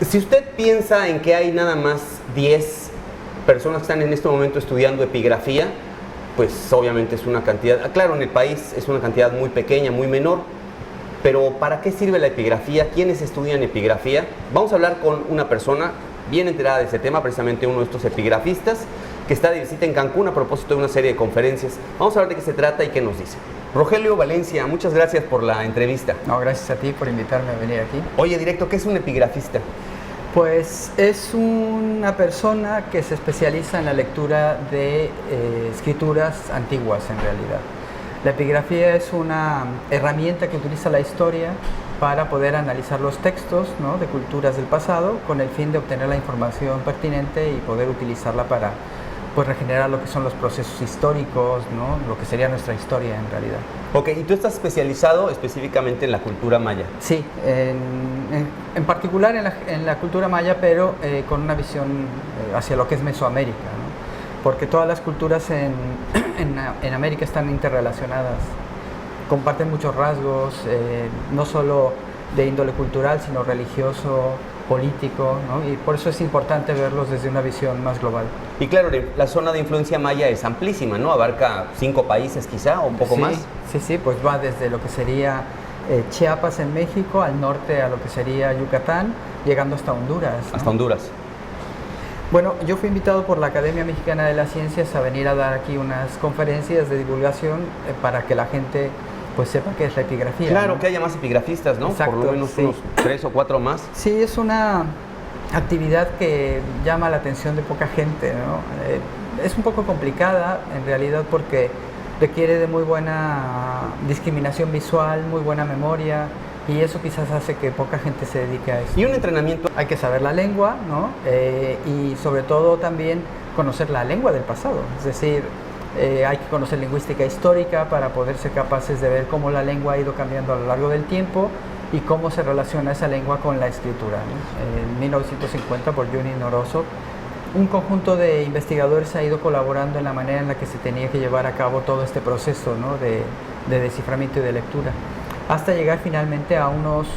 Si usted piensa en que hay nada más 10 personas que están en este momento estudiando epigrafía, pues obviamente es una cantidad, claro, en el país es una cantidad muy pequeña, muy menor, pero ¿para qué sirve la epigrafía? ¿Quiénes estudian epigrafía? Vamos a hablar con una persona bien enterada de ese tema, precisamente uno de estos epigrafistas, que está de visita en Cancún a propósito de una serie de conferencias. Vamos a ver de qué se trata y qué nos dice. Rogelio Valencia, muchas gracias por la entrevista. No, gracias a ti por invitarme a venir aquí. Oye, directo, ¿qué es un epigrafista? Pues es una persona que se especializa en la lectura de escrituras antiguas en realidad. La epigrafía es una herramienta que utiliza la historia para poder analizar los textos, ¿no?, de culturas del pasado con el fin de obtener la información pertinente y poder utilizarla para, pues, regenerar lo que son los procesos históricos, ¿no?, lo que sería nuestra historia en realidad. Ok, ¿y tú estás especializado específicamente en la cultura maya? Sí, en particular en la cultura maya, pero con una visión hacia lo que es Mesoamérica, ¿no? Porque todas las culturas en América están interrelacionadas, comparten muchos rasgos, no solo de índole cultural, sino religioso, político, ¿no? Y por eso es importante verlos desde una visión más global. Y claro, la zona de influencia maya es amplísima, ¿no? Abarca 5 países quizá, o un poco más. Sí, pues va desde lo que sería Chiapas en México, al norte a lo que sería Yucatán, llegando hasta Honduras, ¿no? Hasta Honduras. Bueno, yo fui invitado por la Academia Mexicana de las Ciencias a venir a dar aquí unas conferencias de divulgación para que la gente pues sepa qué es la epigrafía. Claro, ¿no? Que haya más epigrafistas, ¿no? Exacto, por lo menos sí. Unos 3 o 4 más. Sí, es una actividad que llama la atención de poca gente, ¿no? Es un poco complicada en realidad porque requiere de muy buena discriminación visual, muy buena memoria, y eso quizás hace que poca gente se dedique a eso. Y un entrenamiento. Hay que saber la lengua, ¿no? Y sobre todo también conocer la lengua del pasado, es decir, hay que conocer lingüística histórica para poder ser capaces de ver cómo la lengua ha ido cambiando a lo largo del tiempo y cómo se relaciona esa lengua con la escritura, ¿no? En 1950, por Juni Noroso, un conjunto de investigadores ha ido colaborando en la manera en la que se tenía que llevar a cabo todo este proceso, ¿no?, de desciframiento y de lectura, hasta llegar finalmente a unos,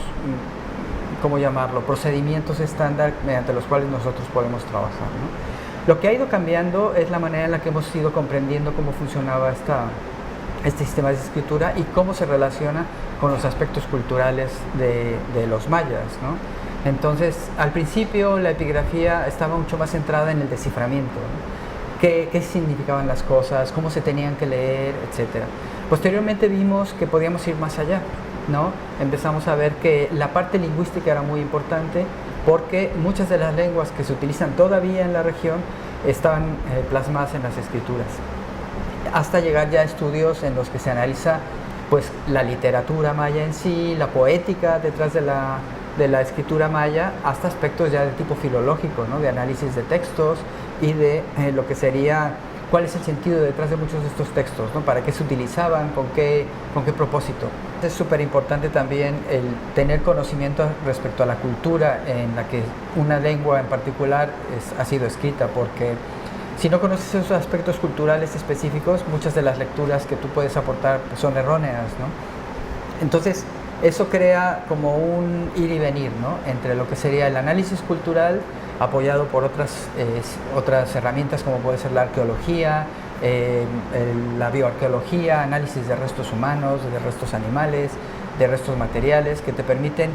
¿cómo llamarlo?, procedimientos estándar mediante los cuales nosotros podemos trabajar, ¿no? Lo que ha ido cambiando es la manera en la que hemos ido comprendiendo cómo funcionaba este sistema de escritura y cómo se relaciona con los aspectos culturales de los mayas, ¿no? Entonces, al principio la epigrafía estaba mucho más centrada en el desciframiento, ¿no? ¿Qué significaban las cosas? ¿Cómo se tenían que leer? Etcétera. Posteriormente vimos que podíamos ir más allá, ¿no? Empezamos a ver que la parte lingüística era muy importante porque muchas de las lenguas que se utilizan todavía en la región estaban plasmadas en las escrituras, hasta llegar ya a estudios en los que se analiza pues la literatura maya en sí, la poética detrás de la escritura maya, hasta aspectos ya de tipo filológico, ¿no?, de análisis de textos y de lo que sería cuál es el sentido detrás de muchos de estos textos, ¿no?, para qué se utilizaban, con qué propósito. Es súper importante también el tener conocimiento respecto a la cultura en la que una lengua en particular ha sido escrita, porque si no conoces esos aspectos culturales específicos, muchas de las lecturas que tú puedes aportar pues, son erróneas, ¿no? Entonces, eso crea como un ir y venir, ¿no?, entre lo que sería el análisis cultural apoyado por otras herramientas como puede ser la arqueología, la bioarqueología, análisis de restos humanos, de restos animales, de restos materiales, que te permiten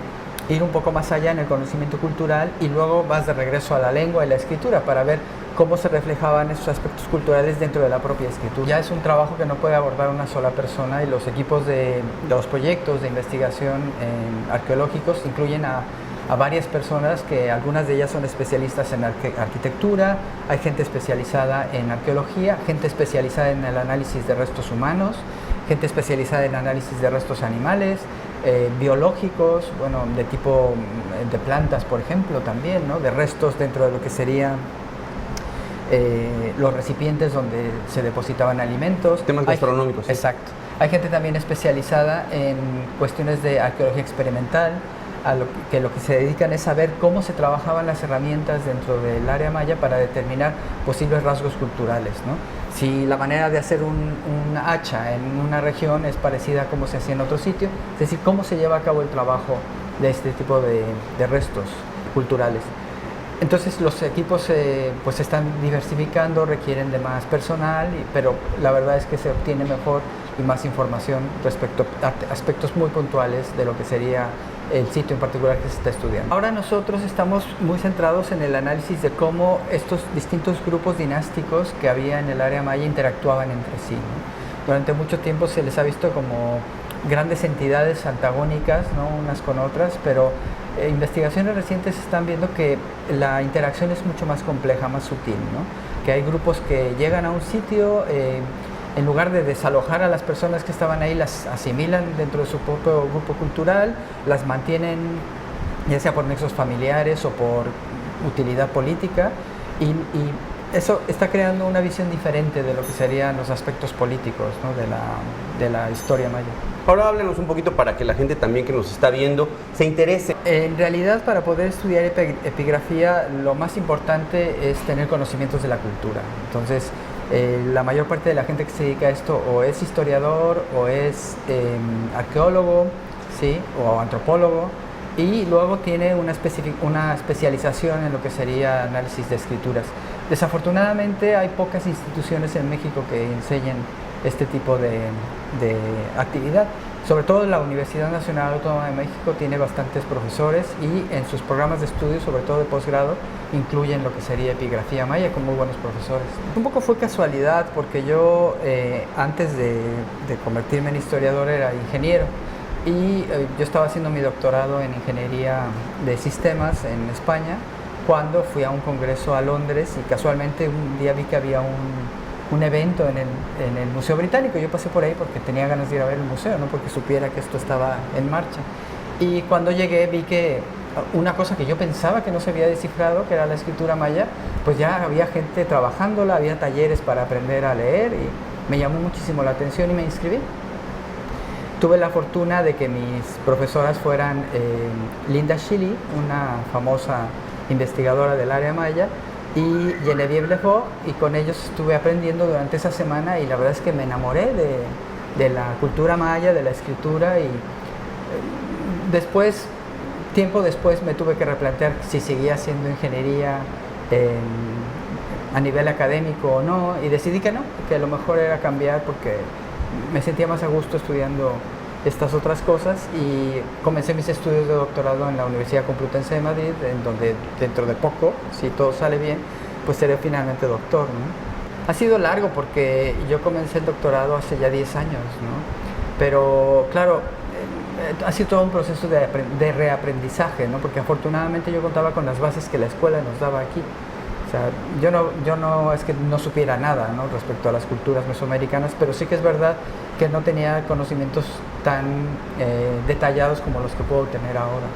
ir un poco más allá en el conocimiento cultural, y luego vas de regreso a la lengua y la escritura para ver cómo se reflejaban esos aspectos culturales dentro de la propia escritura. Ya es un trabajo que no puede abordar una sola persona, y los equipos de los proyectos de investigación arqueológicos incluyen a varias personas, que algunas de ellas son especialistas en arquitectura, hay gente especializada en arqueología, gente especializada en el análisis de restos humanos, gente especializada en análisis de restos animales, biológicos, bueno, de tipo de plantas, por ejemplo, también, ¿no?, de restos dentro de lo que serían los recipientes donde se depositaban alimentos. Temas gastronómicos. Sí. Exacto. Hay gente también especializada en cuestiones de arqueología experimental, lo que se dedican es a ver cómo se trabajaban las herramientas dentro del área maya para determinar posibles rasgos culturales, ¿no? Si la manera de hacer un hacha en una región es parecida a cómo se hacía en otro sitio, es decir, cómo se lleva a cabo el trabajo de este tipo de restos. culturales. Entonces los equipos pues se están diversificando, requieren de más personal, pero la verdad es que se obtiene mejor y más información respecto a aspectos muy puntuales de lo que sería el sitio en particular que se está estudiando. Ahora nosotros estamos muy centrados en el análisis de cómo estos distintos grupos dinásticos que había en el área maya interactuaban entre sí, ¿no? Durante mucho tiempo se les ha visto como grandes entidades antagónicas, ¿no? Unas con otras, pero investigaciones recientes están viendo que la interacción es mucho más compleja, más sutil, ¿no? Que hay grupos que llegan a un sitio, en lugar de desalojar a las personas que estaban ahí, las asimilan dentro de su propio grupo cultural, las mantienen ya sea por nexos familiares o por utilidad política, y eso está creando una visión diferente de lo que serían los aspectos políticos, ¿no? de la historia maya. Ahora háblenos un poquito para que la gente también que nos está viendo se interese. En realidad, para poder estudiar epigrafía, lo más importante es tener conocimientos de la cultura. Entonces, la mayor parte de la gente que se dedica a esto o es historiador o es arqueólogo, ¿sí? O antropólogo, y luego tiene una especialización en lo que sería análisis de escrituras. Desafortunadamente hay pocas instituciones en México que enseñen este tipo de actividad. Sobre todo la Universidad Nacional Autónoma de México tiene bastantes profesores y en sus programas de estudio, sobre todo de posgrado, incluyen lo que sería epigrafía maya con muy buenos profesores. Un poco fue casualidad porque yo antes de convertirme en historiador era ingeniero y yo estaba haciendo mi doctorado en ingeniería de sistemas en España cuando fui a un congreso a Londres y casualmente un día vi que había un evento en el Museo Británico. Yo pasé por ahí porque tenía ganas de ir a ver el museo, no porque supiera que esto estaba en marcha. Y cuando llegué vi que una cosa que yo pensaba que no se había descifrado, que era la escritura maya, pues ya había gente trabajándola, había talleres para aprender a leer y me llamó muchísimo la atención y me inscribí. Tuve la fortuna de que mis profesoras fueran Linda Shilley, una famosa investigadora del área maya, y Geneviève Lefort, y con ellos estuve aprendiendo durante esa semana y la verdad es que me enamoré de la cultura maya, de la escritura, y después, tiempo después me tuve que replantear si seguía haciendo ingeniería a nivel académico o no, y decidí que no, que a lo mejor era cambiar porque me sentía más a gusto estudiando estas otras cosas y comencé mis estudios de doctorado en la Universidad Complutense de Madrid, en donde dentro de poco, si todo sale bien, pues seré finalmente doctor, ¿no? Ha sido largo porque yo comencé el doctorado hace ya 10 años, ¿no? Pero claro, ha sido todo un proceso de reaprendizaje, ¿no? Porque afortunadamente yo contaba con las bases que la escuela nos daba aquí. O sea, yo no es que no supiera nada, ¿no? Respecto a las culturas mesoamericanas, pero sí que es verdad que no tenía conocimientos tan detallados como los que puedo tener ahora.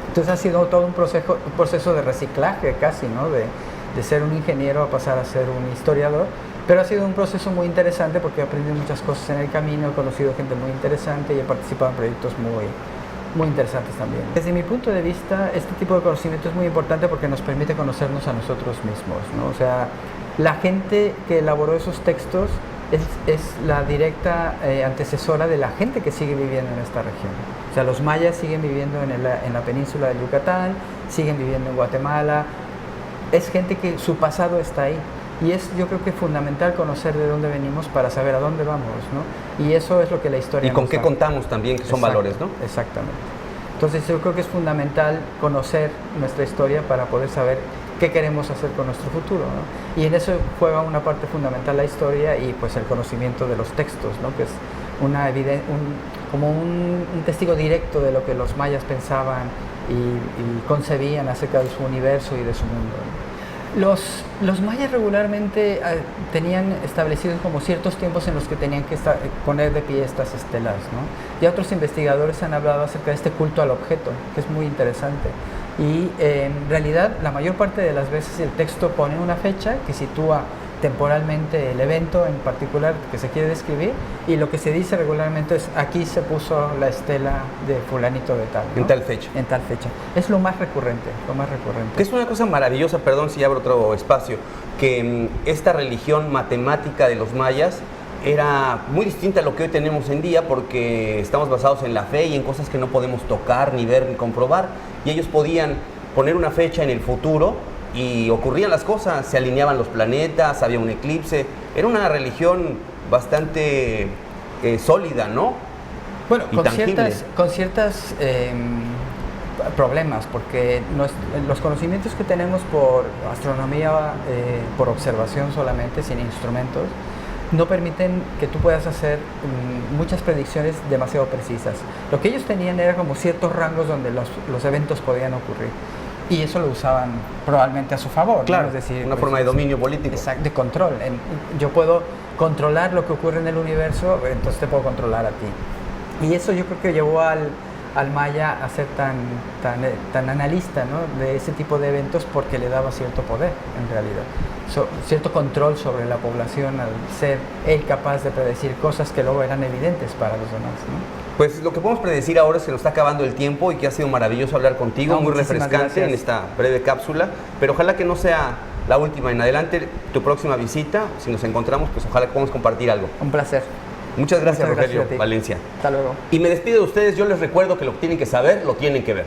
Entonces ha sido todo un proceso de reciclaje casi, ¿no? De ser un ingeniero a pasar a ser un historiador, pero ha sido un proceso muy interesante porque he aprendido muchas cosas en el camino, he conocido gente muy interesante y he participado en proyectos muy interesantes también. Desde mi punto de vista, este tipo de conocimiento es muy importante porque nos permite conocernos a nosotros mismos, ¿no? O sea, la gente que elaboró esos textos es la directa antecesora de la gente que sigue viviendo en esta región. O sea, los mayas siguen viviendo en la península de Yucatán, siguen viviendo en Guatemala. Es gente que su pasado está ahí. Y es, yo creo que es fundamental conocer de dónde venimos para saber a dónde vamos, ¿no? Y eso es lo que la historia y con nos qué da. contamos también, que son valores, ¿no? Exactamente. Entonces yo creo que es fundamental conocer nuestra historia para poder saber qué queremos hacer con nuestro futuro, ¿no? Y en eso juega una parte fundamental la historia y pues el conocimiento de los textos, ¿no? Que es como un testigo directo de lo que los mayas pensaban y concebían acerca de su universo y de su mundo, ¿no? Los mayas regularmente tenían establecidos como ciertos tiempos en los que tenían que poner de pie estas estelas, ¿no? Y otros investigadores han hablado acerca de este culto al objeto, que es muy interesante. Y en realidad la mayor parte de las veces el texto pone una fecha que sitúa temporalmente el evento en particular que se quiere describir, y lo que se dice regularmente es: aquí se puso la estela de fulanito de tal, ¿no? En tal fecha. En tal fecha. Es lo más recurrente, lo más recurrente. Que es una cosa maravillosa, perdón si abro otro espacio, que esta religión matemática de los mayas era muy distinta a lo que hoy tenemos en día, porque estamos basados en la fe y en cosas que no podemos tocar, ni ver, ni comprobar, y ellos podían poner una fecha en el futuro y ocurrían las cosas, se alineaban los planetas, había un eclipse. Era una religión bastante sólida, ¿no? Bueno, Y con tangible. ciertas problemas, porque los conocimientos que tenemos por astronomía, por observación solamente, sin instrumentos, no permiten que tú puedas hacer muchas predicciones demasiado precisas. Lo que ellos tenían era como ciertos rangos donde los eventos podían ocurrir. Y eso lo usaban probablemente a su favor, Claro, ¿no? Es decir, una pues, forma de dominio político. Exacto, de control. Yo puedo controlar lo que ocurre en el universo, entonces te puedo controlar a ti. Y eso yo creo que llevó al maya a ser tan analista, ¿no?, de ese tipo de eventos, porque le daba cierto poder, en realidad. Cierto control sobre la población, al ser él capaz de predecir cosas que luego eran evidentes para los demás, ¿no? Pues lo que podemos predecir ahora es que nos está acabando el tiempo y que ha sido maravilloso hablar contigo, No, muy muchísimas refrescante en gracias. esta breve cápsula, pero ojalá que no sea la última. En adelante, tu próxima visita, si nos encontramos, pues ojalá que podamos compartir algo. Un placer. Muchas gracias, Muchas gracias Rogelio a ti. Valencia. Hasta luego. Y me despido de ustedes, yo les recuerdo que lo que tienen que saber, lo tienen que ver.